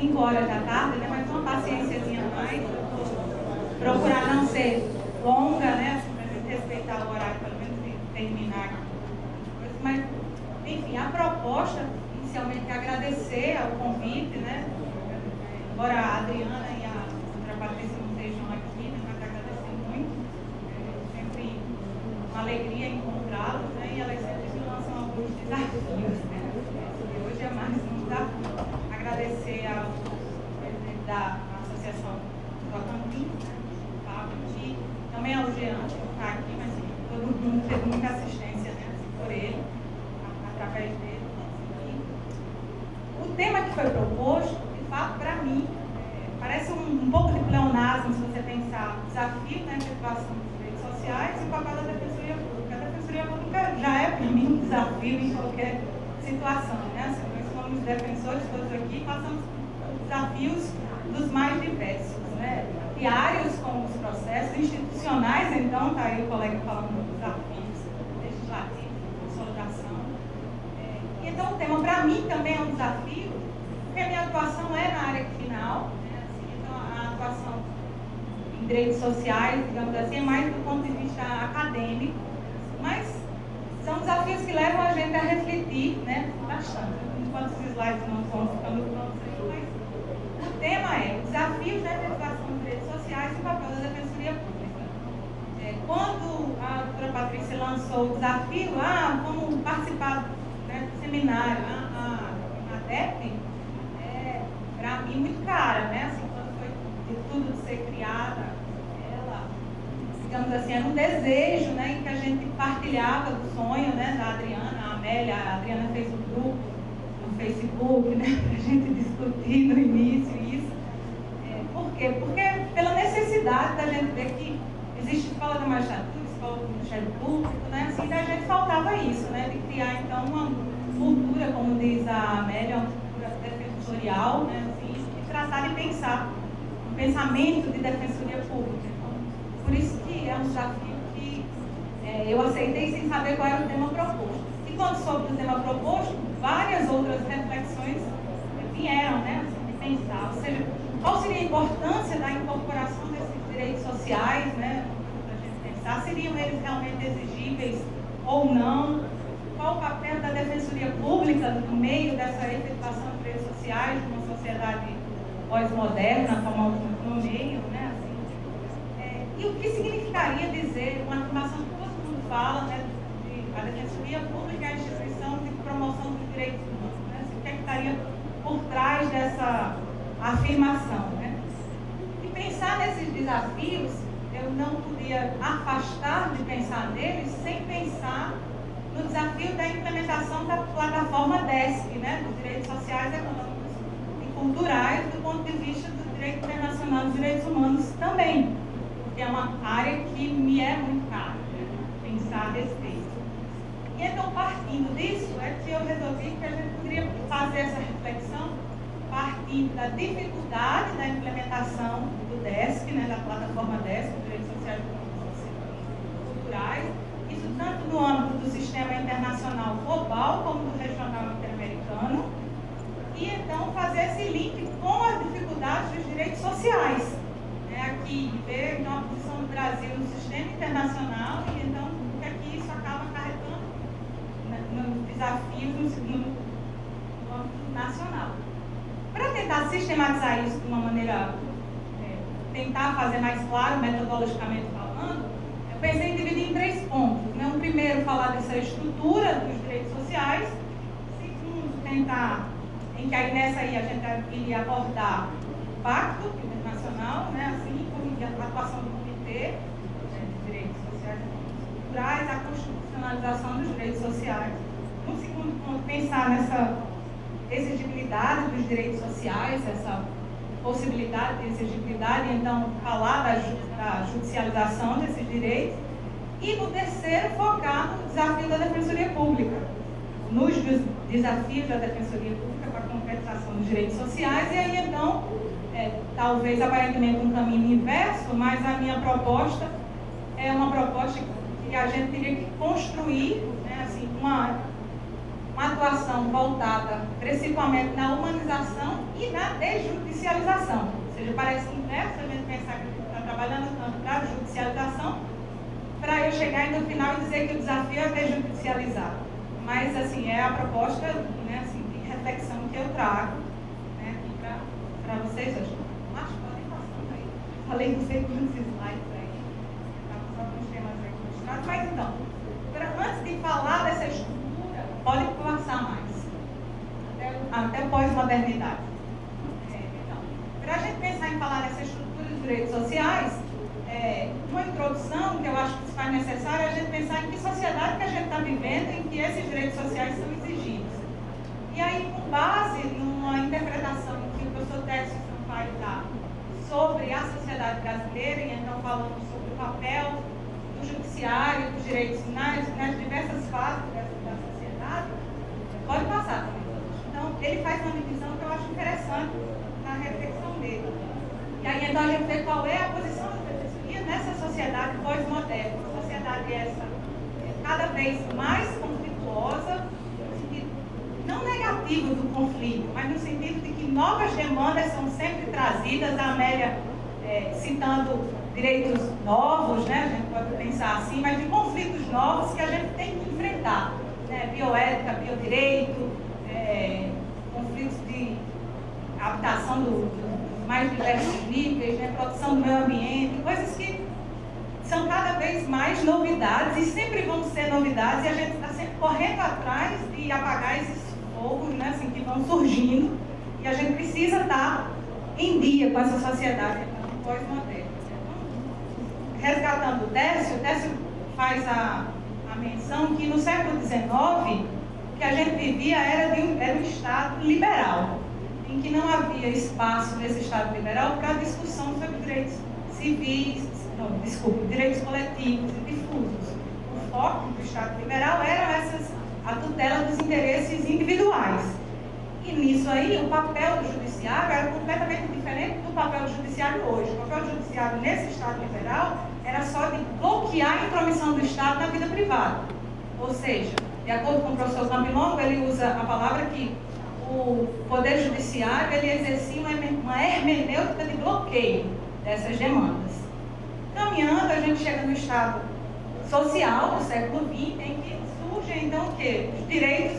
5 horas da tarde, né? Mas uma paciênciazinha a mais, procurar não ser longa, né? Assim, para a gente respeitar o horário, pelo menos terminar aqui. Mas, enfim, a proposta, inicialmente, é agradecer ao convite, né? Embora a Adriana e a doutora Patrícia não estejam aqui, né? Mas agradecer muito. É sempre uma alegria encontrá-los, né? E elas sempre me lançam alguns desafios, né? E hoje é mais um desafio. Agradecer ao presidente da Associação Tocantins, né? Fábio, e também ao Jean, que não está aqui, mas todo mundo teve muita assistência, né? Por ele, através dele. O tema que foi proposto, de fato, para mim, parece um pouco de pleonasmo, se você pensar desafio na efetivação dos direitos sociais e o papel da Defensoria Pública. A Defensoria Pública já é, para mim, um desafio em qualquer situação, né? Assim, nós somos defensores todos aqui, passamos por desafios dos mais diversos, né? Diários com os processos institucionais, então, está aí o colega falando dos desafios legislativos, de consolidação. Então, o tema, para mim, também é um desafio, porque a minha atuação é na área final, né? Assim, então, a atuação em direitos sociais, digamos assim, é mais do ponto de vista acadêmico, mas são desafios que levam a gente a refletir, né, bastante. Enquanto os slides não estão ficando prontos aí, mas o tema é Desafios da Efetivação dos Direitos Sociais e o papel da Defensoria Pública. Quando a doutora Patrícia lançou o desafio, vamos participar, né, do seminário, a DEP, para mim, muito cara, né? Assim, quando foi de tudo de ser criada, ela, digamos assim, era um desejo, né, em que a gente partilhava do sonho, né, da Adriana, a Amélia. A Adriana fez um grupo no Facebook, né, para a gente discutir no início isso. Por quê? Porque pela necessidade da gente ver que existe escola da magistratura, escola do Ministério Público, né, assim, da gente faltava isso, né, de criar, então, uma cultura, como diz a Amélia, uma cultura defensorial, né, assim, e tratar de pensar um pensamento de defensoria pública. Então, por isso que é um desafio que eu aceitei sem saber qual era o tema proposto. E quando soube do tema proposto, várias outras reflexões vieram, né, assim, de pensar, ou seja, qual seria a importância da incorporação desses direitos sociais, né, para a gente pensar, seriam eles realmente exigíveis ou não? Qual o papel da Defensoria Pública no meio dessa efetivação de direitos sociais de uma sociedade pós-moderna, como no meio, né? Assim, e o que significaria dizer uma afirmação que todo mundo fala, né? A Defensoria Pública é a instituição de promoção dos direitos humanos, né? Assim, o que estaria por trás dessa afirmação, né? E pensar nesses desafios, eu não podia afastar de pensar neles sem pensar no desafio da implementação da plataforma DESC, né, dos direitos sociais, econômicos e culturais, do ponto de vista do direito internacional dos direitos humanos também, porque é uma área que me é muito cara, né, pensar a respeito. E então, partindo disso, é que eu resolvi que a gente poderia fazer essa reflexão partindo da dificuldade da implementação do DESC, né, da plataforma DESC, dos direitos sociais, econômicos e culturais, isso tanto no âmbito do sistema internacional global como do regional interamericano, e então fazer esse link com as dificuldades dos direitos sociais, né? Aqui ver então, a posição do Brasil no sistema internacional e então o que é que isso acaba acarretando, né, nos desafios no âmbito nacional. Para tentar sistematizar isso de uma maneira, tentar fazer mais claro metodologicamente falando, pensei em dividir em 3 pontos, né? O primeiro, falar dessa estrutura dos direitos sociais. Segundo, tentar, em que aí nessa aí a gente iria abordar o Pacto Internacional, né? Assim como a atuação do Comitê, né, de Direitos Sociais e Culturais, a constitucionalização dos direitos sociais. No segundo ponto, pensar nessa exigibilidade dos direitos sociais, essa possibilidade de exigibilidade, e então falar da judicialização desses direitos. E no terceiro, focar no desafio da Defensoria Pública, nos desafios da Defensoria Pública para a concretização dos direitos sociais. E aí então, talvez aparentemente um caminho inverso, mas a minha proposta é uma proposta que a gente teria que construir, né, assim, uma atuação voltada principalmente na humanização e na desjudicialização. Ou seja, parece inverso a gente pensar que a gente está trabalhando tanto para a judicialização, para eu chegar e no final dizer que o desafio é desjudicializar. Mas, assim, é a proposta, né, assim, de reflexão que eu trago, né, aqui para vocês hoje. Acho que podem passar aí. Falei não sei quantos slides aí. Estamos só com os temas aí mostrados. Mas, então, antes de falar dessa estrutura, pode passar mais. Até pós-modernidade. Então, para a gente pensar em falar dessa estrutura dos direitos sociais, uma introdução que eu acho que se faz necessária é a gente pensar em que sociedade que a gente está vivendo em que esses direitos sociais são exigidos. E aí, com base numa interpretação que o professor Tércio Sampaio dá sobre a sociedade brasileira, e então falando sobre o papel do judiciário, dos direitos nas diversas fases da sociedade, pode passar também. Então, ele faz uma divisão que eu acho interessante na reflexão dele. E aí, então, a gente vê qual é a posição da defensoria nessa sociedade pós-moderna. Uma sociedade essa cada vez mais conflituosa, no sentido não negativo do conflito, mas no sentido de que novas demandas são sempre trazidas. A Amélia citando direitos novos, né? A gente pode pensar assim, mas de conflitos novos que a gente tem que enfrentar. Né? Bioética, biodireito, conflitos de habitação dos mais diversos níveis, né? Proteção do meio ambiente, coisas que são cada vez mais novidades e sempre vão ser novidades, e a gente está sempre correndo atrás de apagar esses fogos, né? Assim, que vão surgindo, e a gente precisa estar em dia com essa sociedade pós-moderna. Então, resgatando o Tércio faz a menção que no século XIX o que a gente vivia era um Estado liberal, em que não havia espaço nesse Estado liberal para discussão sobre direitos civis, direitos coletivos e difusos. O foco do Estado liberal era a tutela dos interesses individuais. E nisso aí, o papel do judiciário era completamente diferente do papel do judiciário hoje. O papel do judiciário nesse Estado liberal era só de bloquear a intromissão do Estado na vida privada. Ou seja, de acordo com o professor Camilongo, ele usa a palavra que o Poder Judiciário ele exercia uma hermenêutica de bloqueio dessas demandas. Caminhando, a gente chega no Estado social do século XX, em que surge então o quê? Os direitos,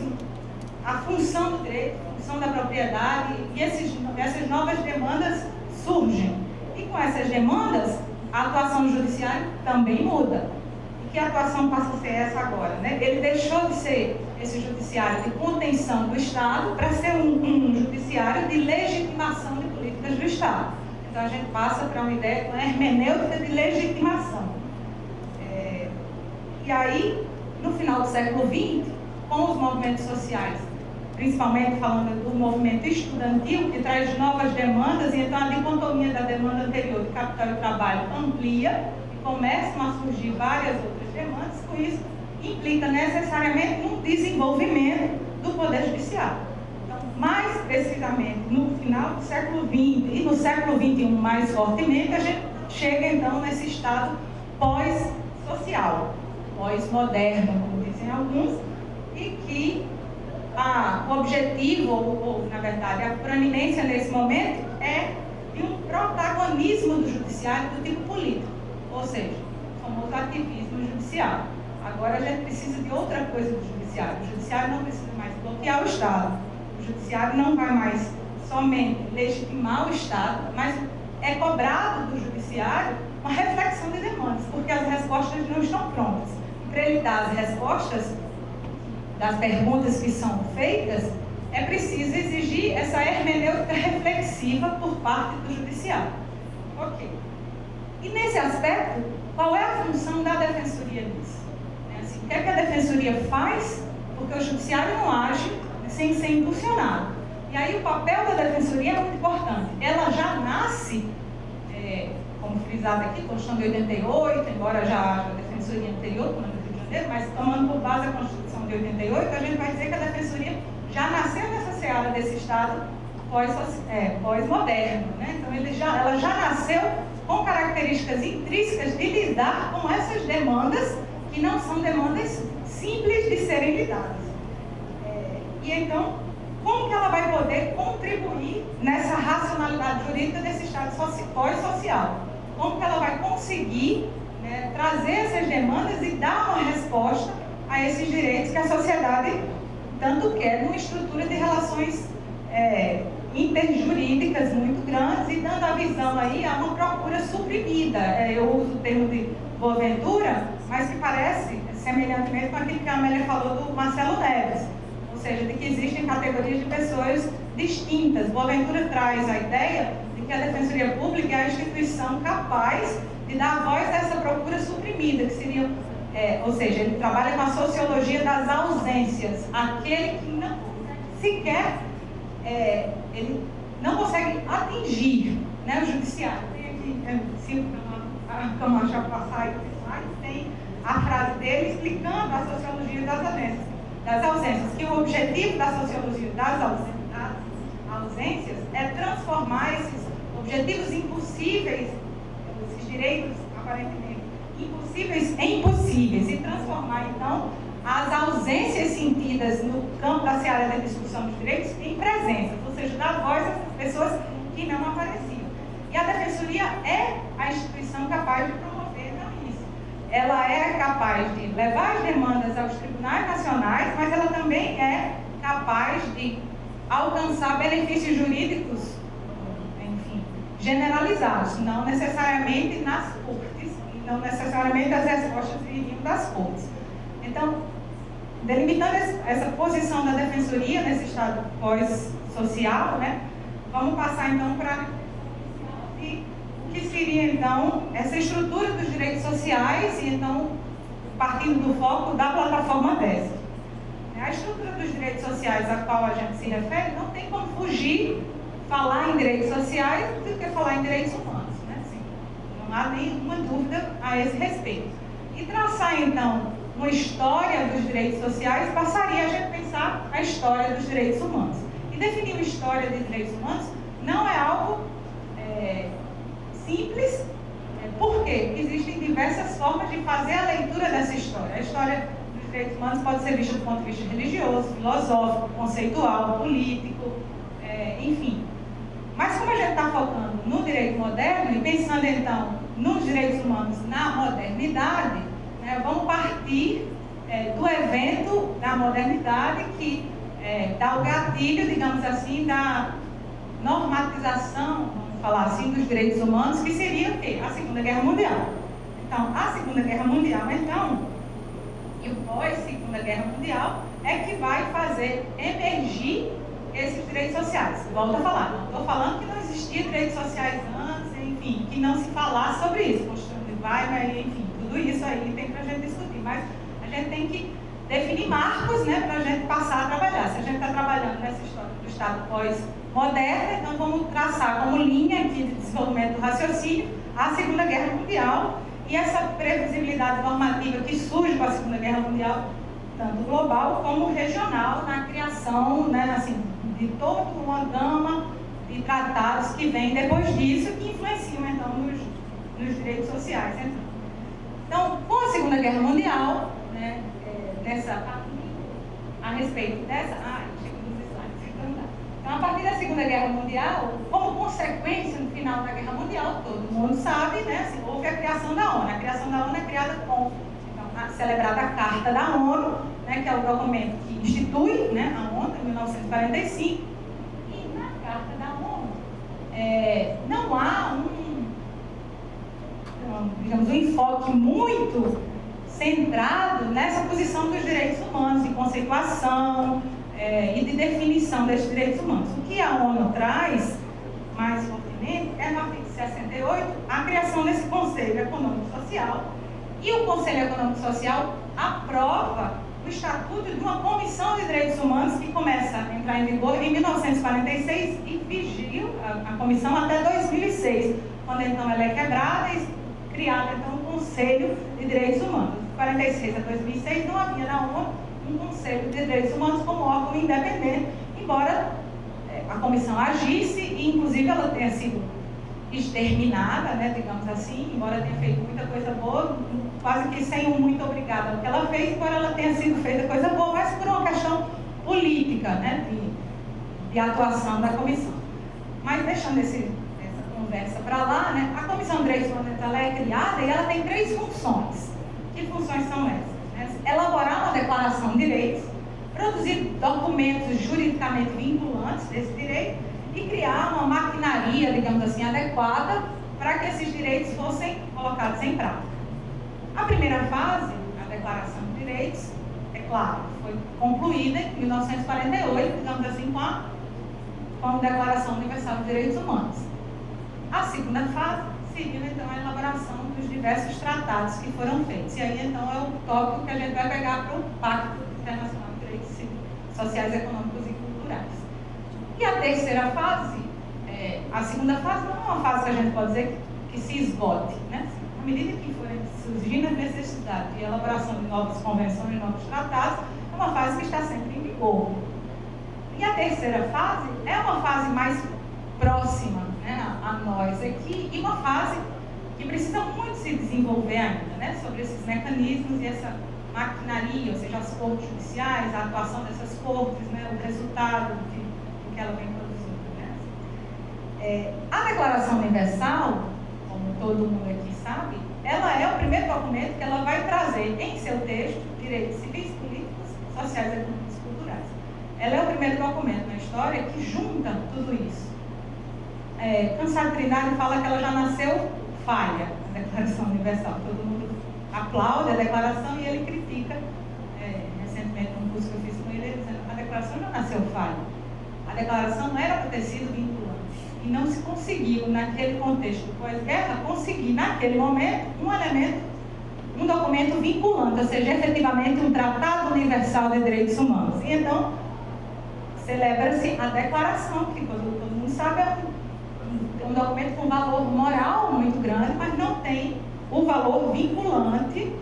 a função do direito, a função da propriedade, e essas novas demandas surgem. E com essas demandas, a atuação do judiciário também muda. E que atuação passa a ser essa agora? Né? Ele deixou de ser esse judiciário de contenção do Estado para ser um judiciário de legitimação de políticas do Estado. Então a gente passa para uma ideia, uma hermenêutica de legitimação. E aí, no final do século XX, com os movimentos sociais, principalmente falando do movimento estudantil, que traz novas demandas, e então a dicotomia da demanda anterior de capital e trabalho amplia, e começam a surgir várias outras demandas, com isso implica necessariamente um desenvolvimento do Poder Judiciário. Então, mais precisamente, no final do século XX e no século XXI mais fortemente, a gente chega então nesse estado pós-social, pós-moderno, como dizem alguns, e que o objetivo, ou na verdade a proeminência nesse momento, é de um protagonismo do judiciário do tipo político, ou seja, o famoso ativismo judiciário. Agora a gente precisa de outra coisa do judiciário. O judiciário não precisa mais bloquear o Estado. O judiciário não vai mais somente legitimar o Estado, mas é cobrado do judiciário uma reflexão de demandas, porque as respostas não estão prontas. E para ele dar as respostas das perguntas que são feitas, é preciso exigir essa hermenêutica reflexiva por parte do judiciário. Ok. E nesse aspecto, qual é a função da defensoria nisso? O que é que a defensoria faz? Porque o judiciário não age sem ser impulsionado. E aí o papel da defensoria é muito importante. Ela já nasce, como frisado aqui, Constituição de 88, embora já haja a defensoria anterior, no Rio de Janeiro, mas tomando por base a Constituição de 88, a gente vai dizer que a defensoria já nasceu nessa seara desse Estado pós-moderno. Né? Então ela já nasceu com características intrínsecas de lidar com essas demandas que não são demandas simples de serem lidadas. E então, como que ela vai poder contribuir nessa racionalidade jurídica desse Estado pós-social? Como que ela vai conseguir, né, trazer essas demandas e dar uma resposta a esses direitos que a sociedade tanto quer numa estrutura de relações interjurídicas muito grandes e dando a visão aí a uma procura suprimida. Eu uso o termo de boaventura, mas que parece semelhantemente com aquilo que a Amélia falou do Marcelo Neves, ou seja, de que existem categorias de pessoas distintas. Boaventura traz a ideia de que a Defensoria Pública é a instituição capaz de dar voz a essa procura suprimida, que seria, ou seja, ele trabalha com a sociologia das ausências, aquele que não sequer, ele não consegue atingir, né, o judiciário. Tem aqui, se a Camacho passar aí, tem a frase dele explicando a sociologia das ausências, que o objetivo da sociologia das ausências é transformar esses objetivos impossíveis, esses direitos aparentemente impossíveis em possíveis, e transformar então as ausências sentidas no campo da seara da discussão dos direitos em presenças, ou seja, dar voz às pessoas que não apareciam. E a Defensoria é a instituição capaz de promover isso. Ela é capaz de levar as demandas aos tribunais nacionais, mas ela também é capaz de alcançar benefícios jurídicos, enfim, generalizados, não necessariamente nas cortes, e não necessariamente as respostas viriam das cortes. Então, delimitando essa posição da Defensoria nesse estado pós-social, né, vamos passar então para o que seria então essa estrutura dos direitos sociais, e então partindo do foco da plataforma DESC. A estrutura dos direitos sociais a qual a gente se refere não tem como fugir falar em direitos sociais do que falar em direitos humanos, né? Assim, não há nenhuma dúvida a esse respeito. E traçar então uma história dos direitos sociais passaria a gente pensar a história dos direitos humanos. E definir uma história de direitos humanos não é algo simples, porque existem diversas formas de fazer a leitura dessa história. A história dos direitos humanos pode ser vista do ponto de vista religioso, filosófico, conceitual, político, enfim. Mas como a gente está focando no direito moderno e pensando então nos direitos humanos na modernidade, né, vamos partir do evento da modernidade que dá o gatilho, digamos assim, da normatização, vamos falar assim, dos direitos humanos, que seria o quê? A Segunda Guerra Mundial. Então, a Segunda Guerra Mundial, então, e o pós-Segunda Guerra Mundial, é que vai fazer emergir esses direitos sociais. Volto a falar, não estou falando que não existia direitos sociais antes, enfim, que não se falasse sobre isso, Constituição de Weimar, enfim, tudo isso aí tem para a gente discutir, mas a gente tem que definir marcos, né, para a gente passar a trabalhar. Se a gente está trabalhando nessa história do Estado pós-moderno, então vamos traçar como linha aqui de desenvolvimento do raciocínio a Segunda Guerra Mundial e essa previsibilidade normativa que surge com a Segunda Guerra Mundial, tanto global como regional, na criação, né, assim, de toda uma gama de tratados que vêm depois disso, que influenciam então nos direitos sociais. Então, com a Segunda Guerra Mundial, né, a respeito dessa... chega nos slides. Então, a partir da Segunda Guerra Mundial, como consequência no final da Guerra Mundial, todo mundo sabe, né, assim, houve a criação da ONU. A criação da ONU é criada com a celebrada Carta da ONU, né, que é o documento que institui, né, a ONU em 1945. E na Carta da ONU não há digamos, um enfoque muito centrado nessa posição dos direitos humanos, de conceituação e de definição desses direitos humanos. O que a ONU traz mais fortemente é, no artigo 68, a criação desse Conselho Econômico Social, e o Conselho Econômico Social aprova o Estatuto de uma Comissão de Direitos Humanos que começa a entrar em vigor em 1946 e vigia a comissão até 2006, quando então ela é quebrada e criada então o Conselho de Direitos Humanos. De 46 a 2006 não havia na ONU um Conselho de Direitos Humanos como órgão independente, embora a comissão agisse e inclusive ela tenha sido exterminada, né, digamos assim, embora tenha feito muita coisa boa, quase que sem um muito obrigada ao que ela fez, embora ela tenha sido feita coisa boa, mas por uma questão política política, né, de atuação da comissão. Mas deixando essa conversa para lá, né, a Comissão de Direitos Fundamentais é criada e ela tem 3 funções. Que funções são essas? Né? Elaborar uma declaração de direitos, produzir documentos juridicamente vinculantes desse direito e criar uma maquinaria, digamos assim, adequada para que esses direitos fossem colocados em prática. A primeira fase, a Declaração de Direitos, é claro, foi concluída em 1948, digamos assim, com a Declaração Universal de Direitos Humanos. A segunda fase seguiu, então, a elaboração dos diversos tratados que foram feitos. E aí, então, é o tópico que a gente vai pegar para o Pacto Internacional de Direitos Sociais, Econômicos e Culturais. E a terceira fase, a segunda fase não é uma fase que a gente pode dizer que se esgote, né? À medida que forem surgindo as necessidades de elaboração de novas convenções, novos tratados, é uma fase que está sempre em vigor. E a terceira fase é uma fase mais próxima, né, a nós aqui, e uma fase que precisa muito se desenvolver ainda, né, sobre esses mecanismos e essa maquinaria, ou seja, as cortes judiciais, a atuação dessas cortes, né, o resultado do que ela vem produzindo. Né. A Declaração Universal, como todo mundo aqui sabe, ela é o primeiro documento que ela vai trazer em seu texto direitos civis, políticos, sociais, econômicos e culturais. Ela é o primeiro documento na história que junta tudo isso. Cansado Trindade fala que ela já nasceu falha, a Declaração Universal. Todo mundo aplaude a declaração e ele critica, recentemente num curso que eu fiz com ele, dizendo que a declaração já nasceu falha. A declaração não era para ter sido vinculante. E não se conseguiu, naquele contexto pós-guerra, conseguir, naquele momento, um documento vinculante, ou seja, efetivamente um Tratado Universal de Direitos Humanos. E então, celebra-se a declaração, que todo mundo sabe, é um documento com valor moral muito grande, mas não tem o valor vinculante,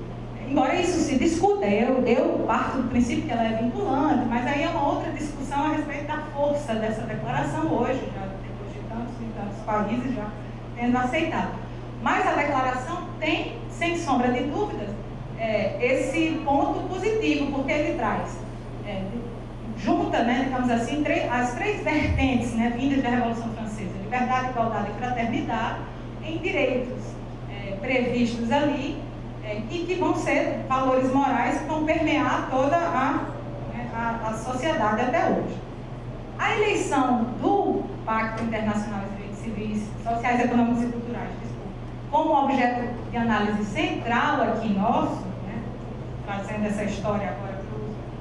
embora isso se discuta. Eu parto do princípio que ela é vinculante, mas aí é uma outra discussão a respeito da força dessa declaração hoje, já depois de tantos e tantos países já tendo aceitado. Mas a declaração tem, sem sombra de dúvidas, esse ponto positivo, porque ele traz, junta, né, digamos assim, as 3 vertentes, né, vindas da Revolução Francesa: liberdade, igualdade e fraternidade, em direitos previstos ali, e que vão ser valores morais que vão permear toda a sociedade até hoje. A eleição do Pacto Internacional de Direitos Civis, Sociais, Econômicos e Culturais, como objeto de análise central aqui nosso, né, trazendo essa história agora,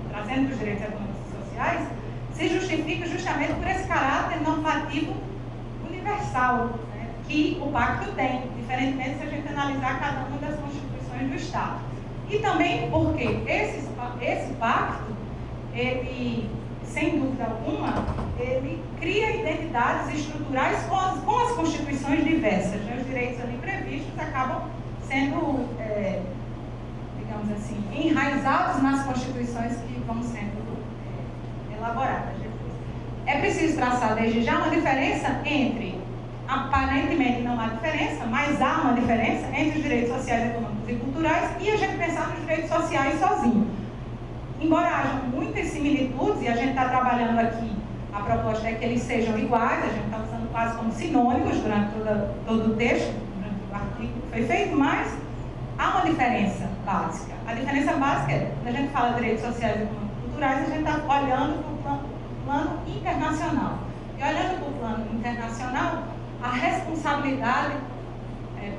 trazendo os direitos econômicos e sociais, se justifica justamente por esse caráter normativo universal, né, que o pacto tem, diferentemente se a gente analisar cada uma das constituições do Estado. E também porque esse pacto, ele, sem dúvida alguma, ele cria identidades estruturais com as constituições diversas. Né? Os direitos ali previstos acabam sendo, digamos assim, enraizados nas constituições que vão sendo elaboradas depois. É preciso traçar desde já uma diferença entre, aparentemente não há diferença, mas há uma diferença entre os direitos sociais, econômicos e culturais e a gente pensar nos direitos sociais sozinho. Embora hajam muitas similitudes, e a gente está trabalhando aqui, a proposta é que eles sejam iguais, a gente está usando quase como sinônimos durante todo o texto, durante o artigo que foi feito, mas há uma diferença básica. A diferença básica é, quando a gente fala de direitos sociais, econômicos e culturais, a gente está olhando para o plano internacional. E olhando para o plano internacional, a responsabilidade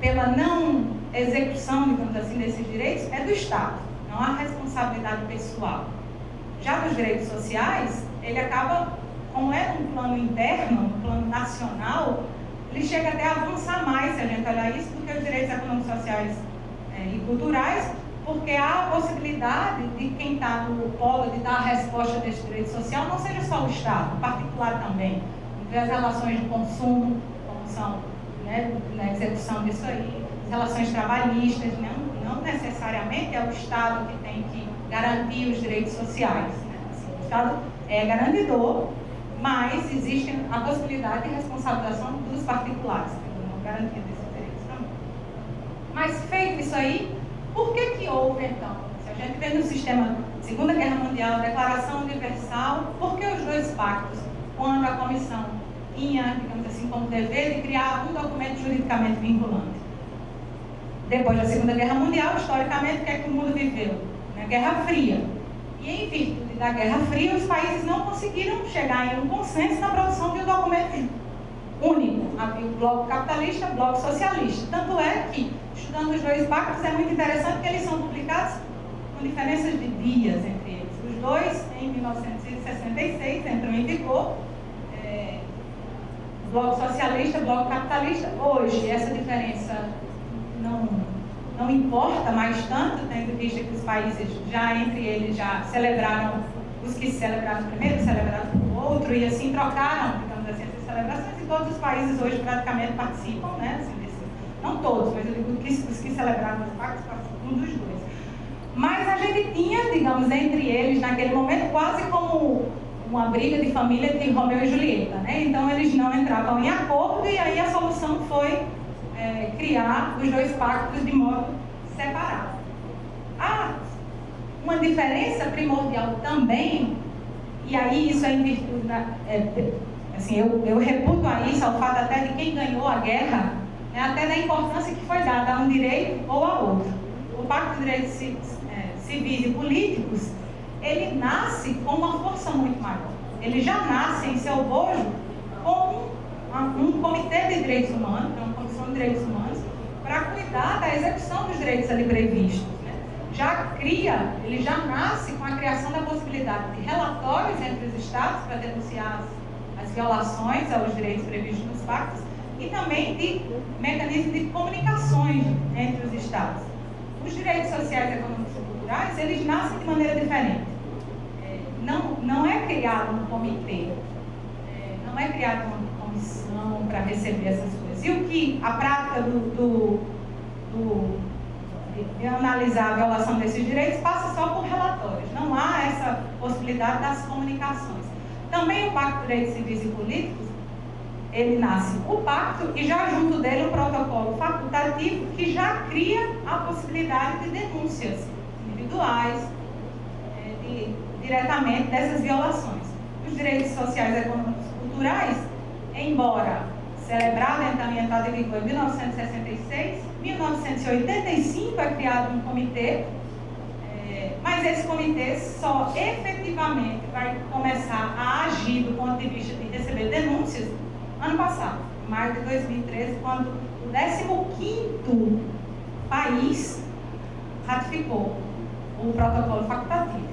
pela não execução, digamos assim, desses direitos é do Estado. Não há responsabilidade pessoal. Já dos direitos sociais, ele acaba, como é um plano interno, um plano nacional, ele chega até a avançar mais, se a gente olhar isso, do que os direitos econômicos, sociais e culturais, porque há a possibilidade de quem está no polo de dar a resposta desse direito social não seja só o Estado, o particular também. As relações de consumo, como são, né, na execução disso aí, as relações trabalhistas, não necessariamente é o Estado que tem que garantir os direitos sociais. Né? Assim, o Estado é garantidor, mas existe a possibilidade de responsabilização dos particulares, pela garantia desses direitos também. Mas feito isso aí, por que houve então? Se a gente vê no sistema Segunda Guerra Mundial, a Declaração Universal comissão tinha, digamos assim, como dever de criar um documento juridicamente vinculante. Depois da Segunda Guerra Mundial, historicamente, o que é que o mundo viveu? Na Guerra Fria. E em virtude da Guerra Fria, os países não conseguiram chegar em um consenso na produção de um documento único. Havia o bloco capitalista e o bloco socialista. Tanto é que, estudando os dois pactos, é muito interessante que eles são publicados com diferenças de dias entre eles. Os dois, em 1966, entram em vigor. Bloco socialista, bloco capitalista. Hoje, essa diferença não importa mais tanto, tendo visto que os países já entre eles já celebraram, os que celebraram primeiro celebraram o outro, e assim trocaram, digamos assim, essas celebrações, e todos os países hoje praticamente participam, né? Assim, não todos, mas eu digo que os que celebraram os pactos participam dos dois. Mas a gente tinha, digamos, entre eles, naquele momento, quase como uma briga de família de Romeu e Julieta, né? Então eles não entravam em acordo, e aí a solução foi criar os dois pactos de modo separado. Há uma diferença primordial também, e aí isso é em virtude assim, eu reputo a isso ao fato até de quem ganhou a guerra, né, até da importância que foi dada a um direito ou a outro. O Pacto de Direitos Civis e Políticos, ele nasce com uma força muito maior. Ele já nasce em seu bojo com um comitê de direitos humanos, uma comissão de direitos humanos, para cuidar da execução dos direitos ali previstos. Né? Ele já nasce com a criação da possibilidade de relatórios entre os Estados para denunciar as violações aos direitos previstos nos pactos e também de mecanismos de comunicações entre os Estados. Os direitos sociais, econômicos e culturais, eles nascem de maneira diferente. Não é criado um comitê, não é criada uma comissão para receber essas coisas. E o que a prática de analisar a violação desses direitos passa só por relatórios. Não há essa possibilidade das comunicações. Também o Pacto de Direitos Civis e Políticos, ele nasce o pacto e já junto dele o protocolo facultativo que já cria a possibilidade de denúncias individuais, diretamente dessas violações. Os direitos sociais, econômicos e culturais, embora celebrado então e entrado em vigor em 1966, 1985 é criado um comitê, mas esse comitê só efetivamente vai começar a agir do ponto de vista de receber denúncias ano passado, em maio de 2013, quando o 15º país ratificou o protocolo facultativo.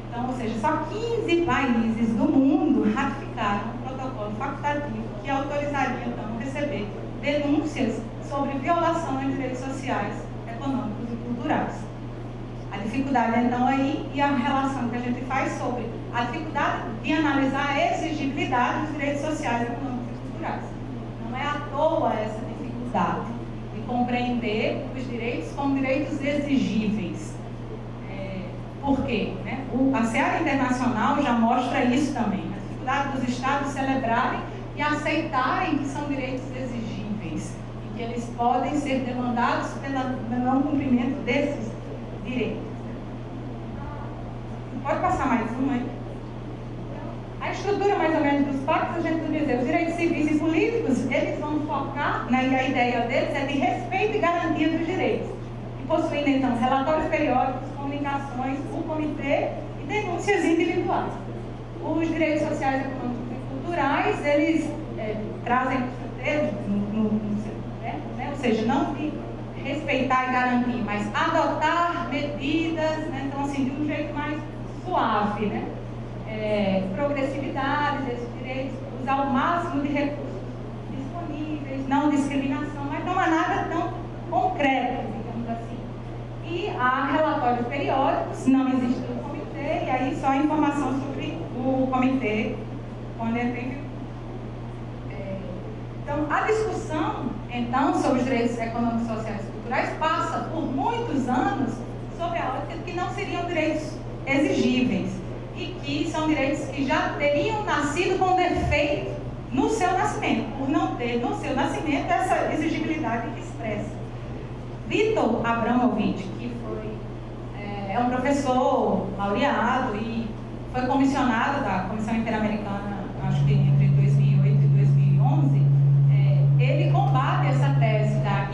Então, ou seja, só 15 países do mundo ratificaram o protocolo facultativo que autorizaria, então, receber denúncias sobre violação de direitos sociais, econômicos e culturais. A dificuldade, então, aí, e a relação que a gente faz sobre a dificuldade de analisar a exigibilidade dos direitos sociais, econômicos e culturais. Não é à toa essa dificuldade de compreender os direitos como direitos exigíveis. Por quê? Né? A Seara Internacional já mostra isso também. A dificuldade dos Estados celebrarem e aceitarem que são direitos exigíveis e que eles podem ser demandados pelo não cumprimento desses direitos. Pode passar mais um aí? A estrutura, mais ou menos, dos pactos, a gente pode dizer, os direitos civis e políticos, eles vão focar, né, e a ideia deles é de respeito e garantia dos direitos. E possuindo, então, relatórios periódicos, comunicações, o comitê e denúncias individuais. Os direitos sociais, econômicos e culturais, eles trazem né? Ou seja, não de respeitar e garantir, mas adotar medidas, né? Então, assim, de um jeito mais suave, né? Progressividade desses direitos, usar o máximo de recursos disponíveis, não discriminação, mas não há nada tão concreto, digamos assim. E há relatórios periódicos, não existe o comitê, e aí só informação sobre o comitê quando ele tem. Então, a discussão, então, sobre os direitos econômicos, sociais e culturais passa por muitos anos sobre a ótica que não seriam direitos exigíveis e que são direitos que já teriam nascido com defeito no seu nascimento, por não ter no seu nascimento essa exigibilidade expressa. Vitor Abramovich, que é um professor laureado e foi comissionado da Comissão Interamericana acho que entre 2008 e 2011, ele combate essa tese da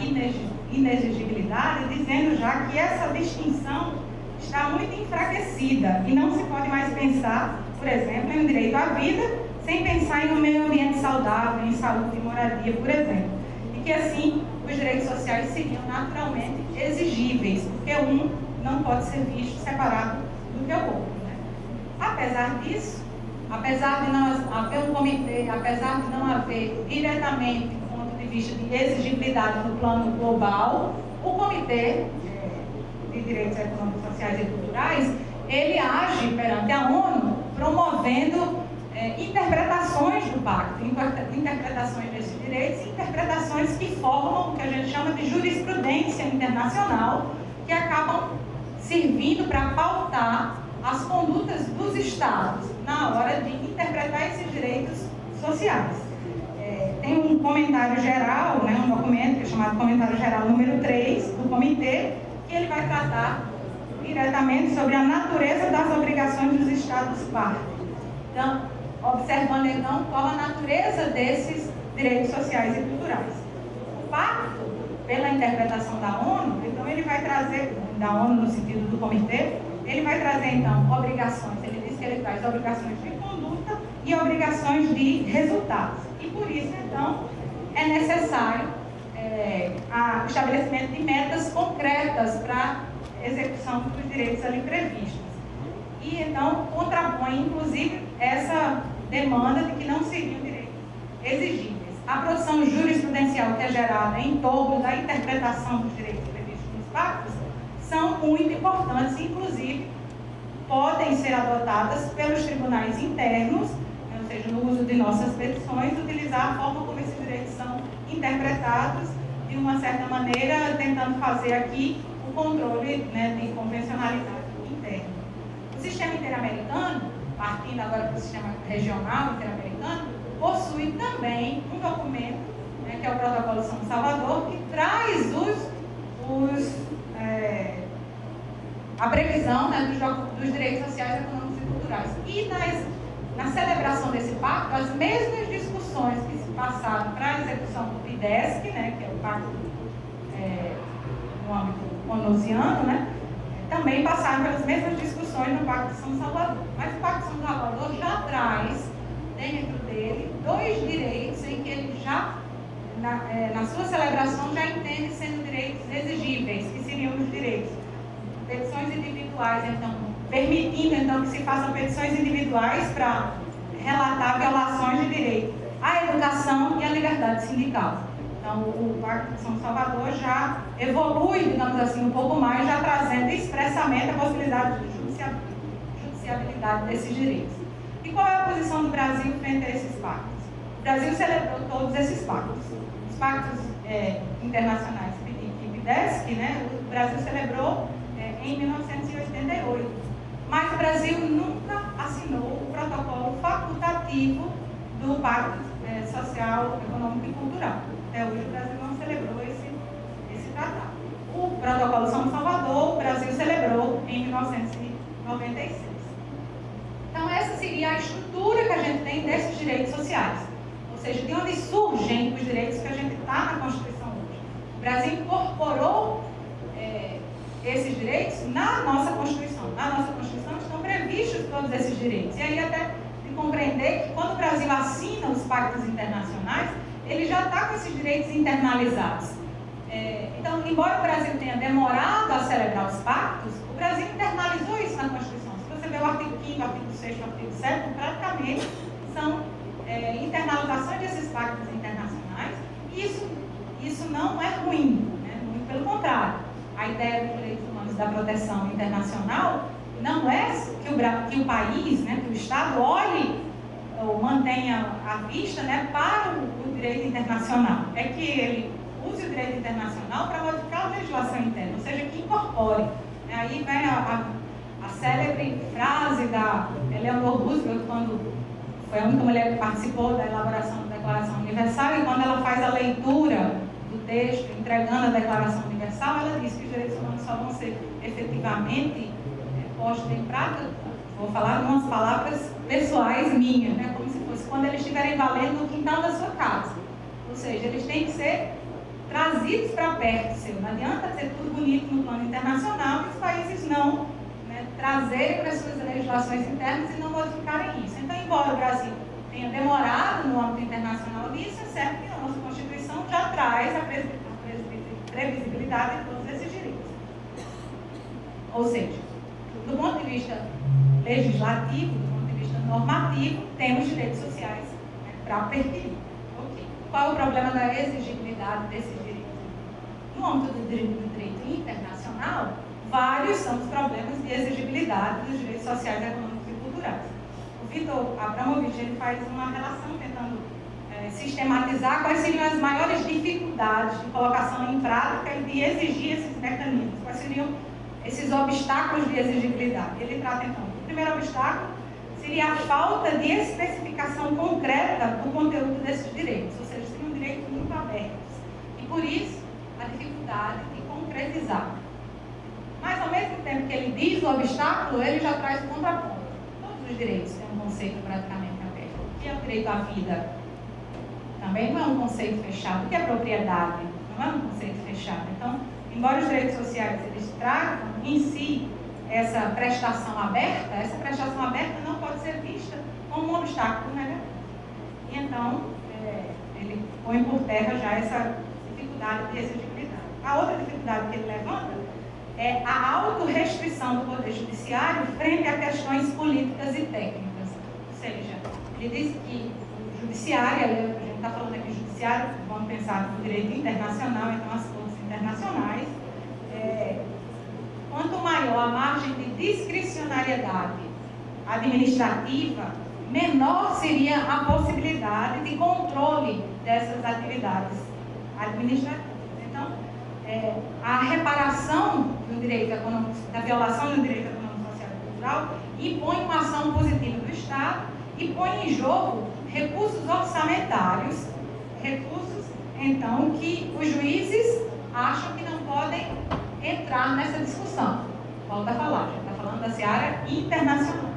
inexigibilidade, dizendo já que essa distinção está muito enfraquecida e não se pode mais pensar, por exemplo, em um direito à vida sem pensar em um meio ambiente saudável, em saúde e moradia, por exemplo. E que assim os direitos sociais seriam naturalmente exigíveis, porque um não pode ser visto separado do que o outro, né? Apesar disso, apesar de não haver um comitê, apesar de não haver diretamente do ponto de vista de exigibilidade no plano global, o Comitê de Direitos Econômicos, Sociais e Culturais, ele age perante a ONU promovendo interpretações do pacto, interpretações desses direitos, interpretações que formam o que a gente chama de jurisprudência internacional, que acabam servindo para pautar as condutas dos Estados na hora de interpretar esses direitos sociais. Tem um comentário geral, né, um documento que é chamado Comentário Geral número 3 do Comitê, que ele vai tratar diretamente sobre a natureza das obrigações dos Estados partes. Então, observando então qual a natureza desses direitos sociais e culturais. O pacto, pela interpretação da ONU, então ele vai trazer, da ONU no sentido do Comitê, ele vai trazer então obrigações, ele diz que ele traz obrigações de conduta e obrigações de resultados. E por isso então é necessário o estabelecimento de metas concretas para a execução dos direitos ali previstos. E então contrapõe inclusive essa demanda de que não seriam direitos exigíveis. A produção jurisprudencial que é gerada em torno da interpretação dos direitos previstos nos pactos são muito importantes, inclusive podem ser adotadas pelos tribunais internos, ou seja, no uso de nossas petições, utilizar a forma como esses direitos são interpretados, de uma certa maneira, tentando fazer aqui o controle, né, de convencionalidade interna. O sistema interamericano, partindo agora para o sistema regional interamericano, possui também um documento, né, que é o Protocolo de São Salvador, que traz a previsão, né, dos direitos sociais, econômicos e culturais. E na celebração desse pacto, as mesmas discussões que se passaram para a execução do PIDESC, né, que é o pacto no âmbito onusiano, né, também passaram pelas mesmas discussões no Pacto de São Salvador. Mas o Pacto de São Salvador já traz dentro dele dois direitos em que ele já, na sua celebração, já entende sendo direitos exigíveis, que seriam os direitos petições individuais, então, permitindo então que se façam petições individuais para relatar violações de direito à educação e à liberdade sindical. Então, o Pacto de São Salvador já evolui, digamos assim, um pouco mais, já trazendo expressamente a possibilidade de judiciabilidade desses direitos. E qual é a posição do Brasil frente a esses pactos? O Brasil celebrou todos esses pactos. Os pactos internacionais PIDIC e PIDESC, né, o Brasil celebrou em 1988. Mas o Brasil nunca assinou o protocolo facultativo do Pacto Social, Econômico e Cultural. Até hoje o Brasil não celebrou esse tratado. O Protocolo de São Salvador, o Brasil celebrou em 1996. Então essa seria a estrutura que a gente tem desses direitos sociais. Ou seja, de onde surgem os direitos que a gente está na Constituição hoje. O Brasil incorporou esses direitos na nossa Constituição. Na nossa Constituição estão previstos todos esses direitos. E aí até de compreender que quando o Brasil assina os pactos internacionais, ele já está com esses direitos internalizados. Então, embora o Brasil tenha demorado a celebrar os pactos, o Brasil internalizou isso na Constituição. Se você vê o artigo 5º, o artigo 6º, o artigo 7º, praticamente são internalizações desses pactos internacionais. E isso não é ruim, né? Muito pelo contrário. A ideia dos direitos humanos da proteção internacional não é que o país, né, que o Estado olhe ou mantenha a vista, né, para o direito internacional. É que ele use o direito internacional para modificar a legislação interna, ou seja, que incorpore. Aí vem a célebre frase da Eleanor Roosevelt, quando foi a única mulher que participou da elaboração da Declaração Universal, e quando ela faz a leitura do texto, entregando a Declaração Universal, ela diz que os direitos humanos só vão ser efetivamente postos em prática, vou falar em umas palavras pessoais minhas, né? Como se fosse quando eles estiverem valendo no quintal da sua casa. Ou seja, eles têm que ser trazidos para perto seu. Não adianta ser tudo bonito no plano internacional e os países não, né, trazerem para as suas legislações internas e não modificarem isso. Então, embora o Brasil tenha demorado no âmbito internacional disso, é certo que a nossa Constituição já traz a previsibilidade de todos esses direitos. Ou seja, do ponto de vista legislativo, do ponto de vista normativo, temos direitos sociais, né, para perquirir. Okay. Qual é o problema da exigibilidade desses direitos? No âmbito do direito internacional, vários são os problemas de exigibilidade dos direitos sociais, econômicos e culturais. O Vitor Abramovich ele faz uma relação tentando sistematizar quais seriam as maiores dificuldades de colocação em prática e de exigir esses mecanismos, quais seriam esses obstáculos de exigibilidade. Ele trata, então, o primeiro obstáculo seria a falta de especificação concreta do conteúdo desses direitos, ou seja, seriam direitos muito abertos. E, por isso, a dificuldade de concretizar. Mas, ao mesmo tempo que ele diz o obstáculo, ele já traz o contraponto. Todos os direitos têm um conceito praticamente aberto. O que é o direito à vida? Também não é um conceito fechado. O que é propriedade? Não é um conceito fechado. Então, embora os direitos sociais eles tragam em si essa prestação aberta não pode ser vista como um obstáculo negativo. E então, ele põe por terra já essa dificuldade de exigibilidade. A outra dificuldade que ele levanta é a autorrestrição do Poder Judiciário frente a questões políticas e técnicas. Ou seja, ele diz que o Judiciário, a gente está falando aqui de Judiciário, vamos pensar no direito internacional, então as cortes internacionais, quanto maior a margem de discricionariedade administrativa, menor seria a possibilidade de controle dessas atividades administrativas. Então, a reparação do direito econômico, da violação do direito econômico, social e cultural, impõe uma ação positiva do Estado e põe em jogo recursos orçamentários, recursos, então, que os juízes acham que não podem entrar nessa discussão. Volto a falar, a gente está falando da seara internacional.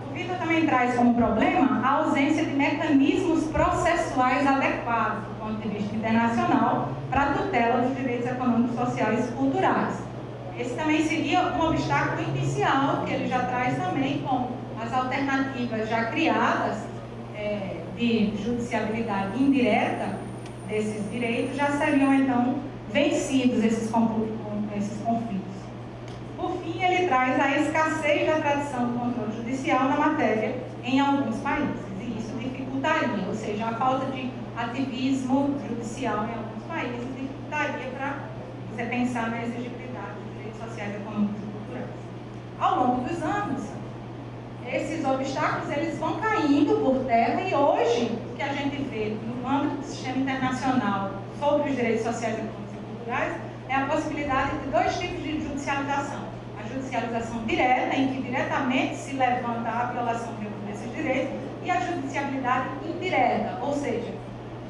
O Vitor também traz como problema a ausência de mecanismos processuais adequados do ponto de vista internacional para a tutela dos direitos econômicos, sociais e culturais. Esse também seria um obstáculo inicial, que ele já traz também com as alternativas já criadas de judiciabilidade indireta desses direitos, já seriam então vencidos esses conflitos. Por fim, ele traz a escassez da tradição do controle judicial na matéria em alguns países, e isso dificultaria, ou seja, a falta de ativismo judicial em alguns países dificultaria para você pensar na exigibilidade dos direitos sociais, econômicos e culturais. Ao longo dos anos, esses obstáculos eles vão caindo por terra e hoje o que a gente vê no âmbito do sistema internacional sobre os direitos sociais, econômicos e culturais é a possibilidade de dois tipos de judicialização. A judicialização direta, em que diretamente se levanta a violação desses direitos, e a judiciabilidade indireta, ou seja,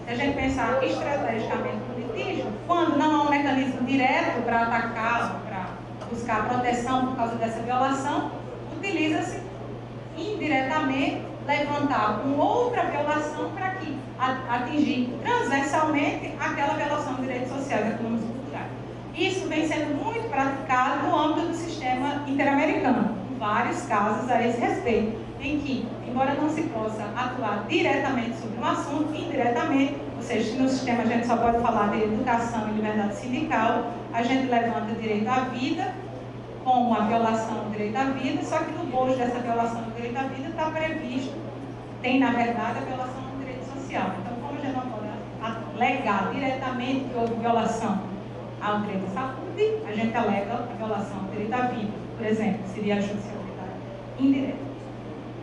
se a gente pensar estrategicamente no litígio, quando não há um mecanismo direto para atacar, para buscar proteção por causa dessa violação, utiliza-se indiretamente levantar uma outra violação para que atingir transversalmente aquela violação de direitos sociais, econômicos e culturais. Isso vem sendo muito praticado no âmbito do sistema interamericano, com vários casos a esse respeito, em que, embora não se possa atuar diretamente sobre um assunto, indiretamente, ou seja, se no sistema a gente só pode falar de educação e liberdade sindical, a gente levanta direito à vida, como a violação do direito à vida, só que no bojo dessa violação do direito à vida está previsto, tem na verdade a violação do direito social. Então, como a gente não pode alegar diretamente que houve violação ao direito à saúde, a gente alega a violação do direito à vida, por exemplo, seria a judicialidade indireta.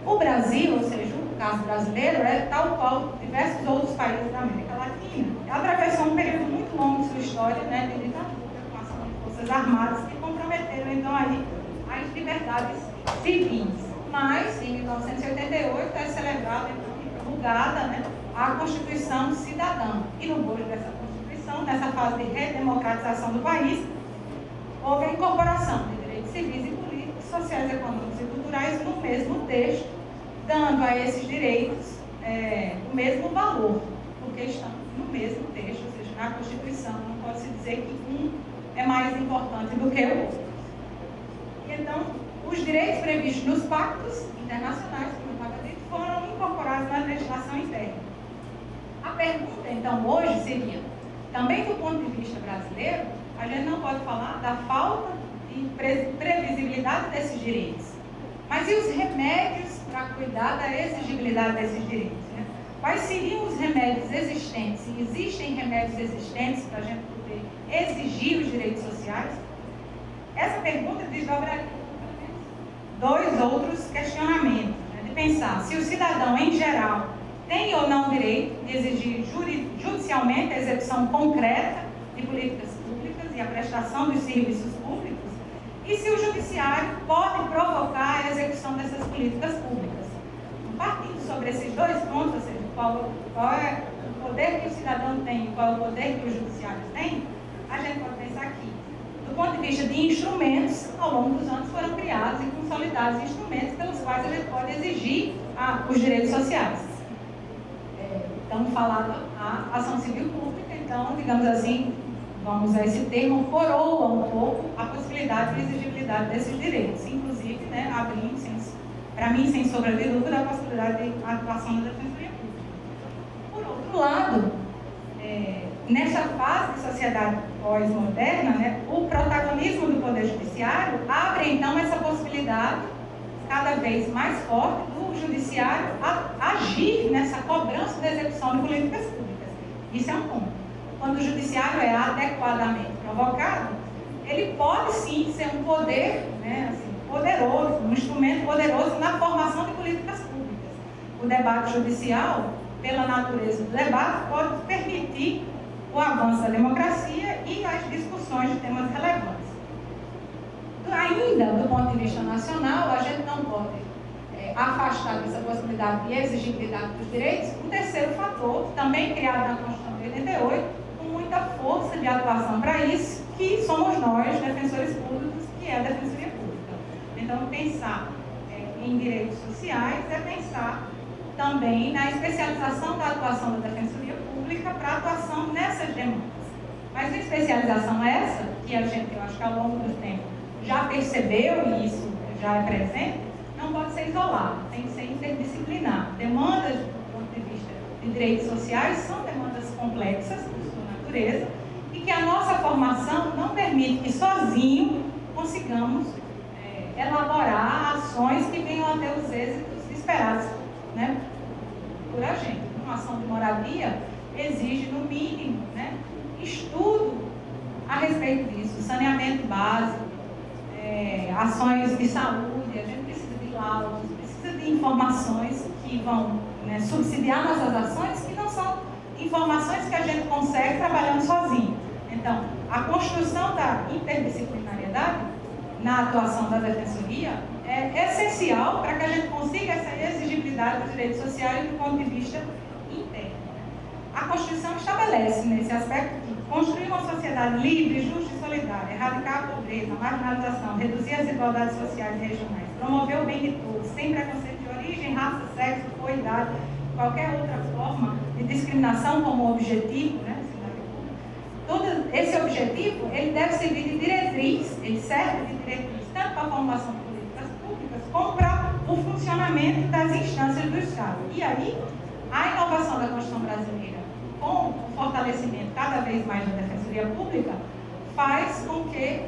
O Brasil, ou seja, o caso brasileiro, é tal qual diversos outros países da América Latina, atravessou um período muito longo de sua história, né, de ditadura, com ação de forças armadas que comprometeram então aí as liberdades civis. Mas, em 1988, é celebrada então, e promulgada, né, a Constituição Cidadã. E no bojo dessa Constituição, nessa fase de redemocratização do país, houve a incorporação de direitos civis e políticos, sociais, econômicos e culturais no mesmo texto, dando a esses direitos o mesmo valor, porque estão no mesmo texto, ou seja, na Constituição. Não pode-se dizer que um é mais importante do que o outro. E, então, os direitos previstos nos pactos internacionais, como eu estava dito, foram incorporados na legislação interna. A pergunta, então, hoje seria, também do ponto de vista brasileiro, a gente não pode falar da falta de previsibilidade desses direitos. Mas e os remédios para cuidar da exigibilidade desses direitos? Né? Quais seriam os remédios existentes? Se existem remédios existentes para a gente poder exigir os direitos sociais? Essa pergunta desdobraria dois outros questionamentos. Né? De pensar se o cidadão, em geral, tem ou não o direito de exigir judicialmente a execução concreta de políticas públicas e a prestação dos serviços públicos, e se o judiciário pode provocar a execução dessas políticas públicas. Partindo sobre esses dois pontos, ou seja, qual é o poder que o cidadão tem e qual é o poder que os judiciários têm, a gente pode pensar aqui. Do ponto de vista de instrumentos, ao longo dos anos foram criados e consolidados instrumentos pelos quais a gente pode exigir os direitos sociais. Estamos falando a ação civil pública, então, digamos assim, vamos usar esse termo, coroa um pouco a possibilidade de exigibilidade desses direitos, inclusive, né, abrindo, para mim, sem sombra de dúvida, a possibilidade de atuação da Defensoria Pública. Por outro lado, nessa fase de sociedade pós-moderna, né, o protagonismo do Poder Judiciário abre, então, essa possibilidade cada vez mais forte do Judiciário agir nessa cobrança da execução de políticas públicas. Isso é um ponto. Quando o Judiciário é adequadamente provocado, ele pode sim ser um poder, né, assim, poderoso, um instrumento poderoso na formação de políticas públicas. O debate judicial, pela natureza do debate, pode permitir o avanço da democracia e as discussões de temas relevantes. Ainda, do ponto de vista nacional, a gente não pode afastar dessa possibilidade de exigibilidade dos direitos um terceiro fator, também criado na Constituição de 88, com muita força de atuação para isso, que somos nós, defensores públicos, que é a Defensoria Pública. Então, pensar em direitos sociais é pensar também na especialização da atuação da Defensoria Pública para atuação nessas demandas. Mas uma especialização essa, que a gente, eu acho que ao longo do tempo, já percebeu, e isso já é presente, não pode ser isolado, tem que ser interdisciplinar. Demandas, do ponto de vista de direitos sociais, são demandas complexas, por sua natureza, e que a nossa formação não permite que sozinho consigamos elaborar ações que venham a ter os êxitos esperados, né, por a gente. Uma ação de moradia exige, no mínimo, né, estudo a respeito disso, saneamento básico, ações de saúde, a gente precisa de laudos, precisa de informações que vão, né, subsidiar nossas ações, que não são informações que a gente consegue trabalhando sozinho. Então, a construção da interdisciplinariedade na atuação da Defensoria é essencial para que a gente consiga essa exigibilidade dos direitos sociais do ponto de vista interno. A Constituição estabelece, nesse aspecto, que construir uma sociedade livre, justa e solidária, erradicar a pobreza, a marginalização, reduzir as desigualdades sociais e regionais, promover o bem de todos, sem preconceito de origem, raça, sexo, cor, idade, qualquer outra forma de discriminação como objetivo, né? Todo esse objetivo, ele deve servir de diretriz, ele serve de diretriz tanto para a formação de políticas públicas, como para o funcionamento das instâncias do Estado. E aí, a inovação da Constituição brasileira, com o fortalecimento cada vez mais da Defensoria Pública, faz com que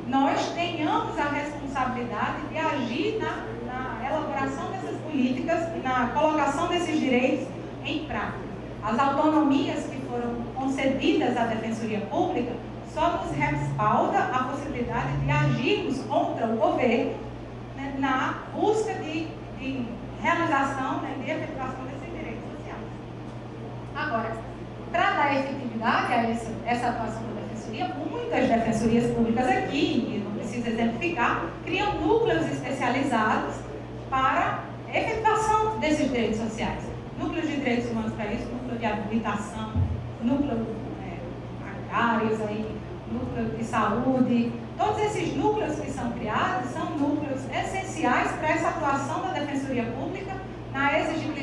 nós tenhamos a responsabilidade de agir na elaboração dessas políticas e na colocação desses direitos em prática. As autonomias que foram concedidas à Defensoria Pública só nos respalda a possibilidade de agirmos contra o governo, né, na busca de realização, né, de efetivação desses direitos sociais. Agora, para dar efetividade a essa atuação da Defensoria, muitas defensorias públicas aqui, não preciso exemplificar, criam núcleos especializados para a efetivação desses direitos sociais. Núcleos de direitos humanos para isso, núcleo de habilitação, núcleo agrários, aí, núcleo de saúde. Todos esses núcleos que são criados são núcleos essenciais para essa atuação da Defensoria Pública na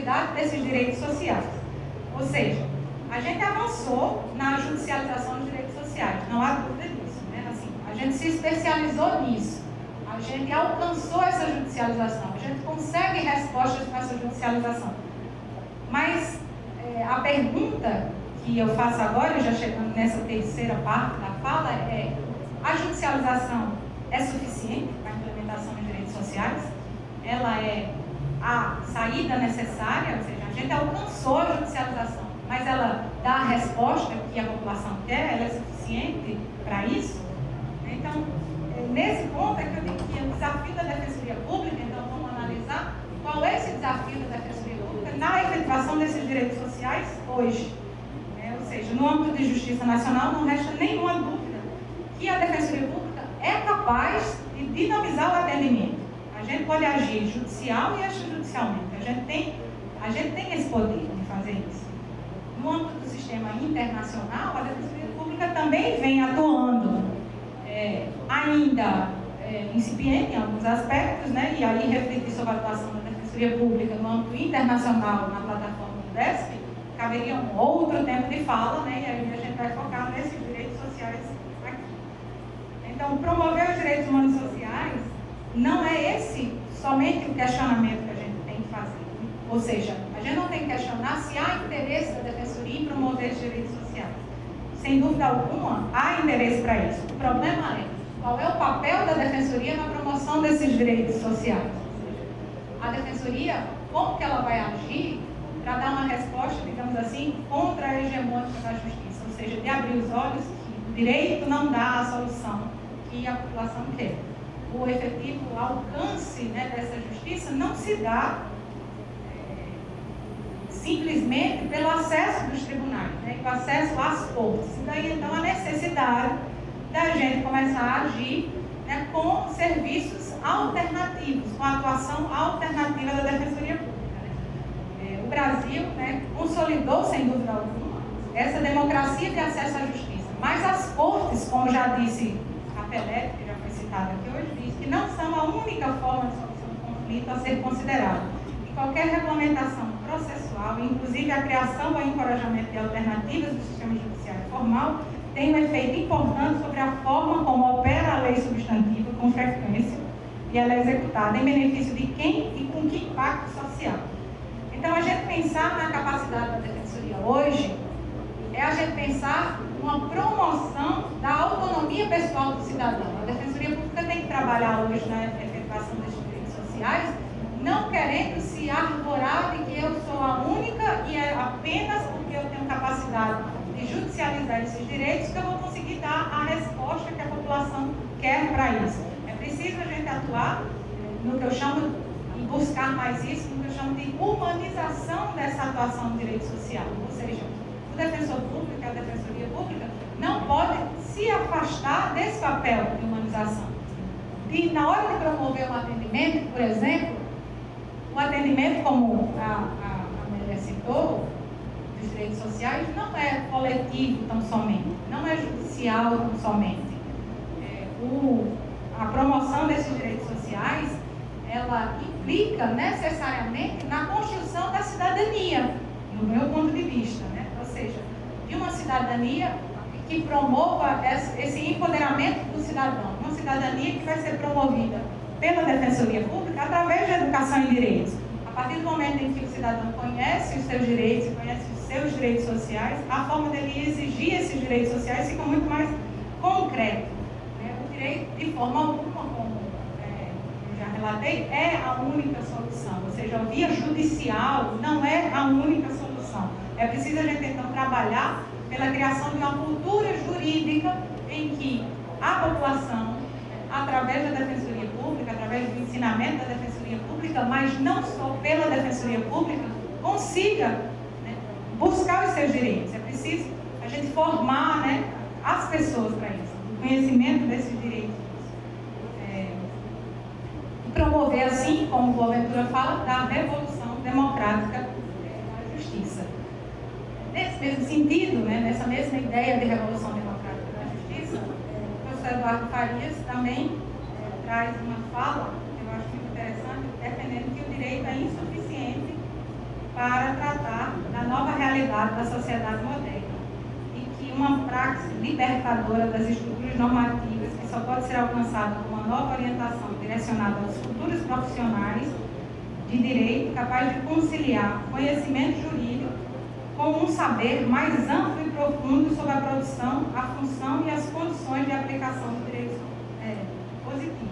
efetividade desses direitos sociais. Ou seja, a gente avançou na judicialização dos direitos sociais, não há dúvida disso, né? Assim, a gente se especializou nisso, a gente alcançou essa judicialização, a gente consegue respostas para essa judicialização. Mas a pergunta que eu faço agora, já chegando nessa terceira parte da fala, é: a judicialização é suficiente para a implementação dos direitos sociais? Ela é a saída necessária? Ou seja, a gente alcançou a judicialização, mas ela dá a resposta que a população quer? Ela é suficiente para isso? Então, nesse ponto é que eu digo que o desafio da Defensoria Pública, então vamos analisar qual é esse desafio da Defensoria Pública na efetivação desses direitos sociais hoje. Ou seja, no âmbito de justiça nacional não resta nenhuma dúvida que a Defensoria Pública é capaz de dinamizar o atendimento. A gente pode agir judicial e extrajudicialmente. A gente tem esse poder de fazer isso. No âmbito do sistema internacional, a Defensoria Pública também vem atuando, ainda incipiente em alguns aspectos, né? E aí refletir sobre a atuação da Defensoria Pública no âmbito internacional na plataforma do DESP, caberia um outro tempo de fala, né? E aí a gente vai focar nesses direitos sociais aqui. Então, promover os direitos humanos e sociais não é esse somente o questionamento que a gente tem que fazer. Ou seja, a gente não tem que questionar se há interesse da Defensoria em promover os direitos sociais. Sem dúvida alguma, há interesse para isso. O problema é qual é o papel da Defensoria na promoção desses direitos sociais. A Defensoria, como que ela vai agir para dar uma resposta, digamos assim, contra a hegemônica da justiça? Ou seja, de abrir os olhos que o direito não dá a solução que a população quer. O efetivo alcance, né, dessa justiça não se dá simplesmente pelo acesso dos tribunais, né, o acesso às cortes. E daí, então, a necessidade da gente começar a agir, né, com serviços alternativos, com a atuação alternativa da Defensoria Pública. Né. O Brasil, né, consolidou, sem dúvida alguma, essa democracia de acesso à justiça. Mas as cortes, como já disse a Pelé, que já foi citada aqui hoje, diz que não são a única forma de solução do conflito a ser considerada. E qualquer regulamentação processual, inclusive a criação ou encorajamento de alternativas do sistema judiciário formal, tem um efeito importante sobre a forma como opera a lei substantiva com frequência e ela é executada em benefício de quem e com que impacto social. Então, a gente pensar na capacidade da Defensoria hoje é a gente pensar uma promoção da autonomia pessoal do cidadão. A Defensoria Pública tem que trabalhar hoje na efetivação desses direitos sociais, não querendo se arvorar de que eu sou a única e é apenas porque eu tenho capacidade de judicializar esses direitos que eu vou conseguir dar a resposta que a população quer para isso. É preciso a gente atuar no que eu chamo, e buscar mais isso, no que eu chamo de humanização dessa atuação do direito social. Ou seja, o defensor público, a Defensoria Pública, não pode se afastar desse papel de humanização. E na hora de promover um atendimento, por exemplo, o atendimento, como a Amélia citou, dos direitos sociais, não é coletivo tão somente, não é judicial tão somente. A promoção desses direitos sociais, ela implica necessariamente na construção da cidadania, no meu ponto de vista, né? Ou seja, de uma cidadania que promova esse empoderamento do cidadão, uma cidadania que vai ser promovida pela Defensoria Pública através da educação em direitos. A partir do momento em que o cidadão conhece os seus direitos, conhece os seus direitos sociais, a forma dele exigir esses direitos sociais fica muito mais concreta. Né? O direito, de forma alguma, como eu já relatei, é a única solução. Ou seja, a via judicial não é a única solução. É preciso a gente, então, trabalhar pela criação de uma cultura jurídica em que a população, através da Defensoria Pública, através do ensinamento da Defensoria Pública, mas não só pela Defensoria Pública, consiga, né, buscar os seus direitos. É preciso a gente formar, né, as pessoas para isso, o conhecimento desses direitos. E promover, assim, como o Boaventura fala, da revolução democrática da justiça. Nesse mesmo sentido, né, nessa mesma ideia de revolução democrática da justiça, o professor Eduardo Farias também traz uma fala que eu acho muito interessante, defendendo que o direito é insuficiente para tratar da nova realidade da sociedade moderna e que uma praxis libertadora das estruturas normativas que só pode ser alcançada com uma nova orientação direcionada aos futuros profissionais de direito capaz de conciliar conhecimento jurídico com um saber mais amplo e profundo sobre a produção, a função e as condições de aplicação do direito positivo.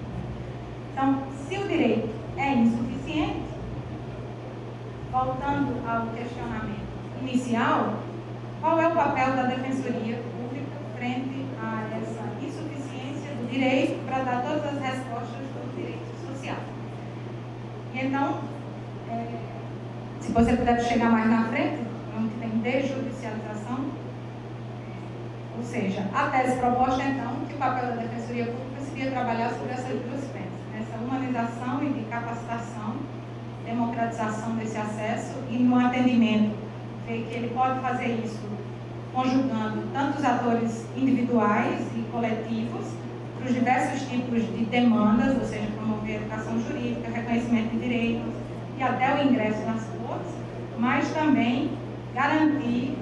Então, se o direito é insuficiente, voltando ao questionamento inicial, qual é o papel da Defensoria Pública frente a essa insuficiência do direito para dar todas as respostas do direito social? E então, se você puder chegar mais na frente, onde tem desjudicialização, ou seja, a tese proposta então que o papel da Defensoria Pública seria trabalhar sobre essas duas frentes, essa humanização e de capacitação, democratização desse acesso e no atendimento, ver que ele pode fazer isso conjugando tanto os atores individuais e coletivos para os diversos tipos de demandas, ou seja, promover a educação jurídica, reconhecimento de direitos e até o ingresso nas cortes, mas também garantir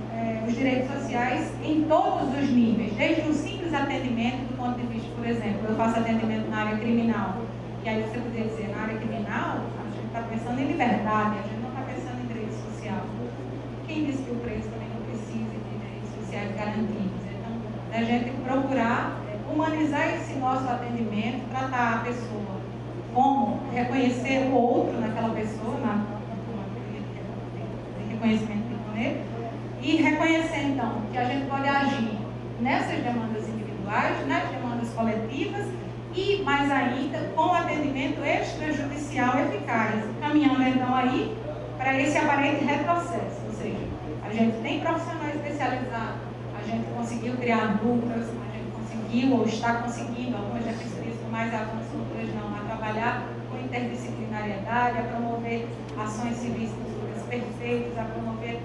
os direitos sociais em todos os níveis, desde um simples atendimento do ponto de vista, por exemplo, eu faço atendimento na área criminal, e aí você poderia dizer, na área criminal, a gente está pensando em liberdade, a gente não está pensando em direito social. Quem disse que o preso também não precisa de direitos sociais garantidos? Então, a gente procurar humanizar esse nosso atendimento, tratar a pessoa como reconhecer o outro naquela pessoa, na reconhecimento de poder, e reconhecer então que a gente pode agir nessas demandas individuais, nas demandas coletivas e, mais ainda, com atendimento extrajudicial eficaz, caminhando então aí para esse aparente retrocesso, ou seja, a gente tem profissionais especializados, a gente conseguiu criar duplas, a gente conseguiu ou está conseguindo, algumas defensorias com mais avanço, outras não, a trabalhar com interdisciplinariedade, a promover ações civis perfeitas, a promover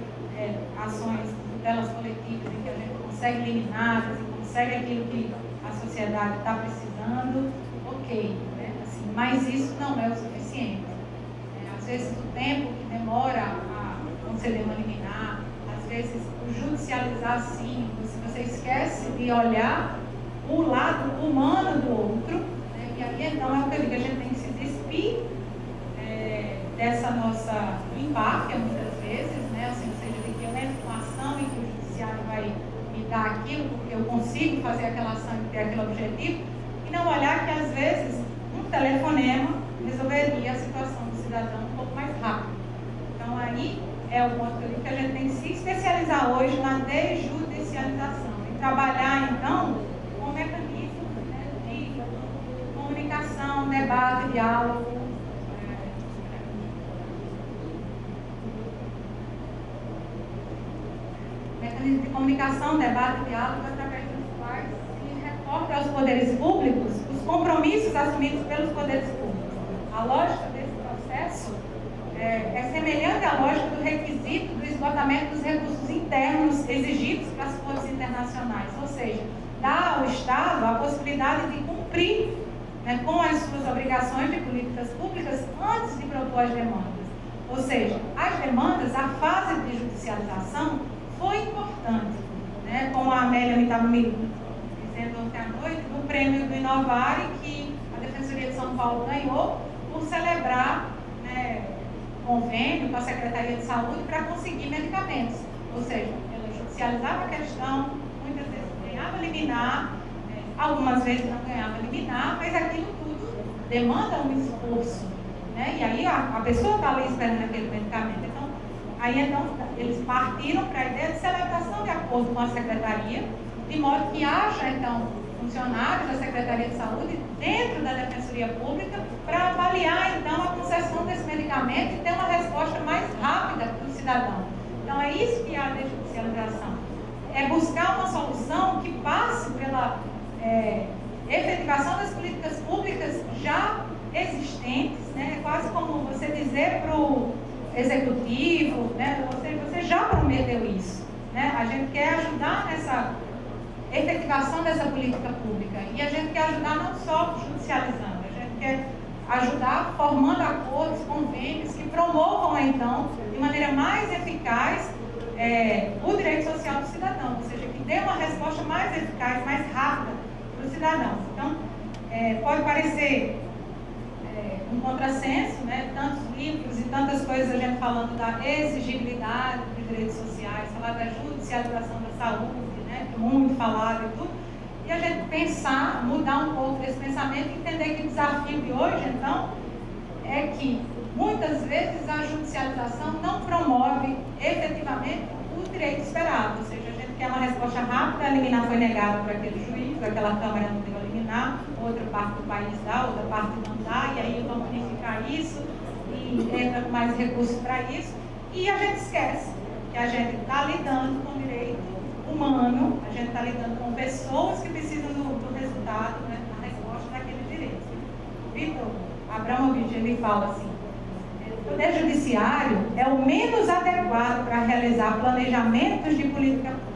ações de tutelas coletivas em que a gente consegue liminares e consegue aquilo que a sociedade está precisando, ok, né? Assim, mas isso não é o suficiente. Às vezes o tempo que demora a conceder uma liminar, às vezes o judicializar sim, se você esquece de olhar o lado humano do outro, né? E aí então é o que eu digo, a gente tem que se despir dessa nossa empáfia muitas vezes, né? Assim, ou seja, de que eu entro com a ação e que o judiciário vai me dar aquilo, porque eu consigo fazer aquela ação e ter aquele objetivo, e não olhar que às vezes um telefonema resolveria a situação do cidadão um pouco mais rápido. Então aí é o ponto que a gente tem que se especializar hoje na desjudicialização e trabalhar então com mecanismos, né, de comunicação, debate, diálogo, mecanismos de comunicação, debate e diálogo através dos quais se reporta aos poderes públicos os compromissos assumidos pelos poderes públicos. A lógica desse processo é semelhante à lógica do requisito do esgotamento dos recursos internos exigidos para as cortes internacionais, ou seja, dá ao Estado a possibilidade de cumprir, né, com as suas obrigações de políticas públicas antes de propor as demandas. Ou seja, as demandas, a fase de judicialização foi importante, né? Como a Amélia me estava me dizendo ontem à noite, no prêmio do Inovare, que a Defensoria de São Paulo ganhou por celebrar, né, convênio com a Secretaria de Saúde para conseguir medicamentos. Ou seja, ela judicializava a questão, muitas vezes ganhava liminar, algumas vezes não ganhava liminar, mas aquilo tudo demanda um esforço, né? E aí a pessoa está ali esperando aquele medicamento. Então, eles partiram para a ideia de celebração de acordo com a Secretaria, de modo que haja, então, funcionários da Secretaria de Saúde dentro da Defensoria Pública para avaliar, então, a concessão desse medicamento e ter uma resposta mais rápida para o cidadão. Então, é isso que é a desjudicialização. É buscar uma solução que passe pela efetivação das políticas públicas já existentes, né? É quase como você dizer para o executivo, né? Você já prometeu isso, né? A gente quer ajudar nessa efetivação dessa política pública e a gente quer ajudar não só judicializando, a gente quer ajudar formando acordos, convênios que promovam, então, de maneira mais eficaz o direito social do cidadão, ou seja, que dê uma resposta mais eficaz, mais rápida para os cidadãos. Então, pode parecer um contrassenso, né? Tantos livros e tantas coisas a gente falando da exigibilidade dos direitos sociais, falar da judicialização da saúde, né? Que é muito falado e tudo, e a gente pensar, mudar um pouco desse pensamento e entender que o desafio de hoje, então, é que muitas vezes a judicialização não promove efetivamente o direito esperado, ou seja, a gente quer uma resposta rápida, a liminar foi negada por aquele juiz, aquela Câmara não deu a liminar, outra parte do país dá, outra parte não dá, e aí vamos unificar isso e entra com mais recursos para isso, e a gente esquece que a gente está lidando com direito humano, a gente está lidando com pessoas que precisam do resultado, né, da resposta daquele direito. Vitor Abramovich, ele fala assim: o Poder Judiciário é o menos adequado para realizar planejamentos de política pública.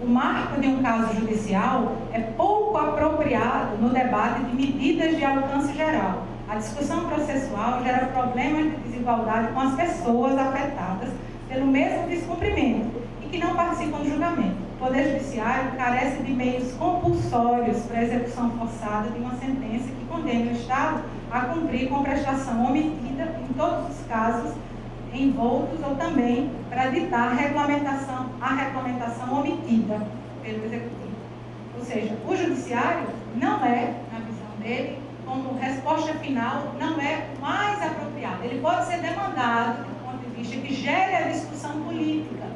O marco de um caso judicial é pouco apropriado no debate de medidas de alcance geral. A discussão processual gera problemas de desigualdade com as pessoas afetadas pelo mesmo descumprimento e que não participam do julgamento. O Poder Judiciário carece de meios compulsórios para a execução forçada de uma sentença que condene o Estado a cumprir com prestação omitida em todos os casos envoltos ou também para ditar a regulamentação omitida pelo Executivo. Ou seja, o Judiciário não é, na visão dele, como resposta final, não é o mais apropriado. Ele pode ser demandado do ponto de vista que gere a discussão política,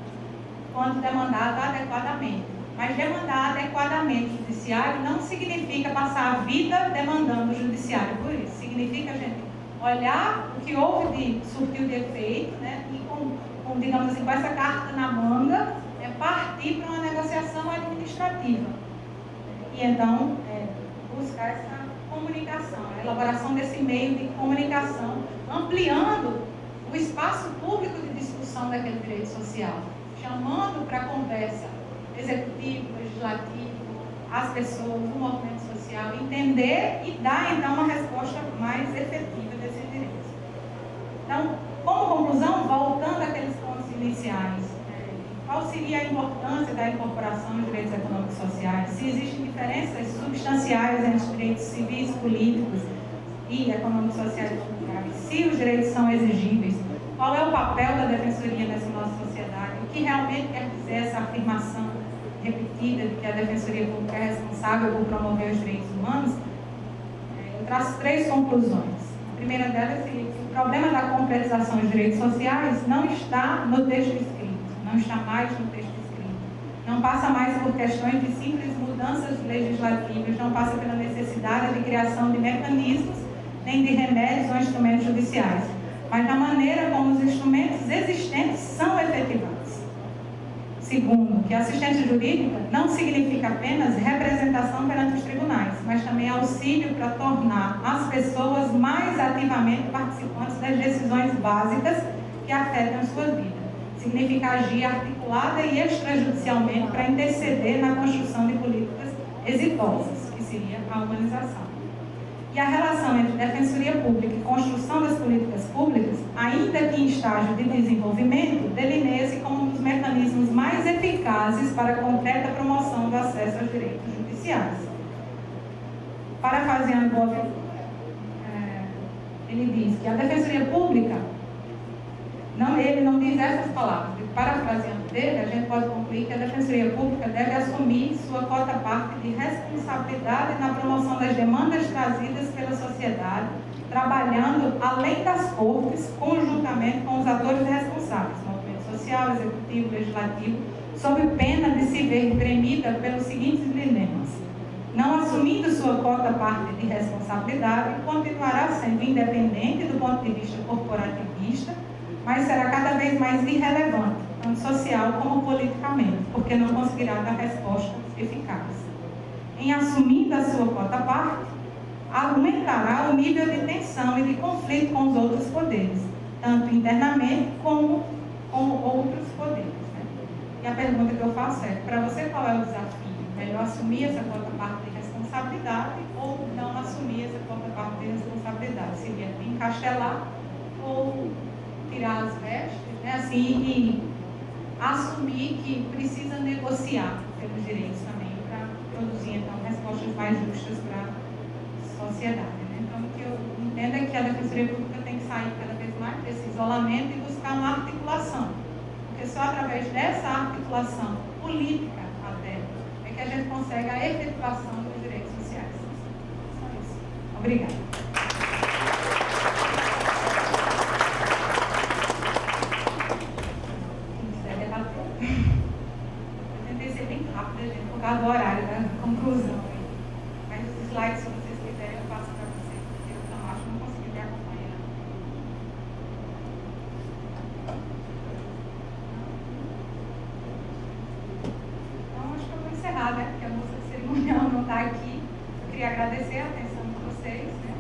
quando demandado adequadamente. Mas demandar adequadamente o Judiciário não significa passar a vida demandando o Judiciário por isso. Significa a gente olhar o que houve de surtiu de efeito, né, e com, digamos assim, com essa carta na manga, partir para uma negociação administrativa. E então, buscar essa comunicação, a elaboração desse meio de comunicação, ampliando o espaço público de discussão daquele direito social, chamando para a conversa executivo, legislativo, as pessoas, o movimento social, entender e dar, então, uma resposta mais efetiva desses direitos. Então, como conclusão, voltando àqueles pontos iniciais, qual seria a importância da incorporação dos direitos econômicos e sociais? Se existem diferenças substanciais entre os direitos civis, políticos e econômicos, sociais e culturais, se os direitos são exigíveis, qual é o papel da defensoria nessa nossa sociedade? O que realmente quer dizer essa afirmação repetida de que a defensoria pública é responsável por promover os direitos humanos? Eu traço 3 conclusões. A primeira delas é que o problema da concretização dos direitos sociais não está no texto escrito, não está mais no texto escrito, não passa mais por questões de simples mudanças legislativas, não passa pela necessidade de criação de mecanismos, nem de remédios ou instrumentos judiciais, mas da maneira como os instrumentos existentes são efetivados. Segundo, que assistência jurídica não significa apenas representação perante os tribunais, mas também auxílio para tornar as pessoas mais ativamente participantes das decisões básicas que afetam a sua vida. Significa agir articulada e extrajudicialmente para interceder na construção de políticas exitosas, que seria a humanização. E a relação entre defensoria pública e construção das políticas públicas, ainda que em estágio de desenvolvimento, delineia-se como um dos mecanismos mais eficazes para a concreta promoção do acesso aos direitos judiciais. Parafraseando Boaventura, ele diz que a defensoria pública, ele não diz essas palavras, parafraseando dele, a gente pode concluir que a defensoria pública deve assumir sua cota-parte de responsabilidade na promoção das demandas trazidas pela sociedade, trabalhando além das cortes, conjuntamente com os atores responsáveis, movimento social, executivo, legislativo, sob pena de se ver premida pelos seguintes dilemas: não assumindo sua cota-parte de responsabilidade, continuará sendo independente do ponto de vista corporativista, mas será cada vez mais irrelevante, tanto social como politicamente, porque não conseguirá dar resposta eficaz. Em assumindo a sua cota-parte, aumentará o nível de tensão e de conflito com os outros poderes, tanto internamente como com outros poderes. Né? E a pergunta que eu faço é, para você qual é o desafio? Melhor assumir essa cota-parte de responsabilidade responsabilidade ou não assumir essa própria parte de responsabilidade. Seria encastelar ou tirar as vestes, né, assim, e assumir que precisa negociar pelos direitos também para produzir, então, respostas mais justas para a sociedade. Né? Então, o que eu entendo é que a Defensoria Pública tem que sair cada vez mais desse isolamento e buscar uma articulação. Porque só através dessa articulação política até é que a gente consegue a efetivação dos direitos sociais. Só isso. Obrigada. Por causa do horário da conclusão. Mas os slides, se vocês quiserem, eu passo para vocês, porque eu não acho que não consegui me acompanhar. Então, acho que eu vou encerrar, né? Porque a moça de cerimonial não está aqui. Eu queria agradecer a atenção de vocês, né?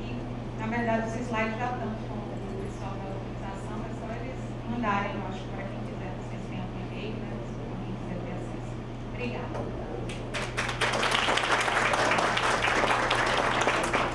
E, na verdade, os slides já estão com o pessoal da organização, é só eles mandarem, eu acho, para quem quiser. Vocês têm um e-mail, né? Se alguém quiser ter acesso. Obrigada.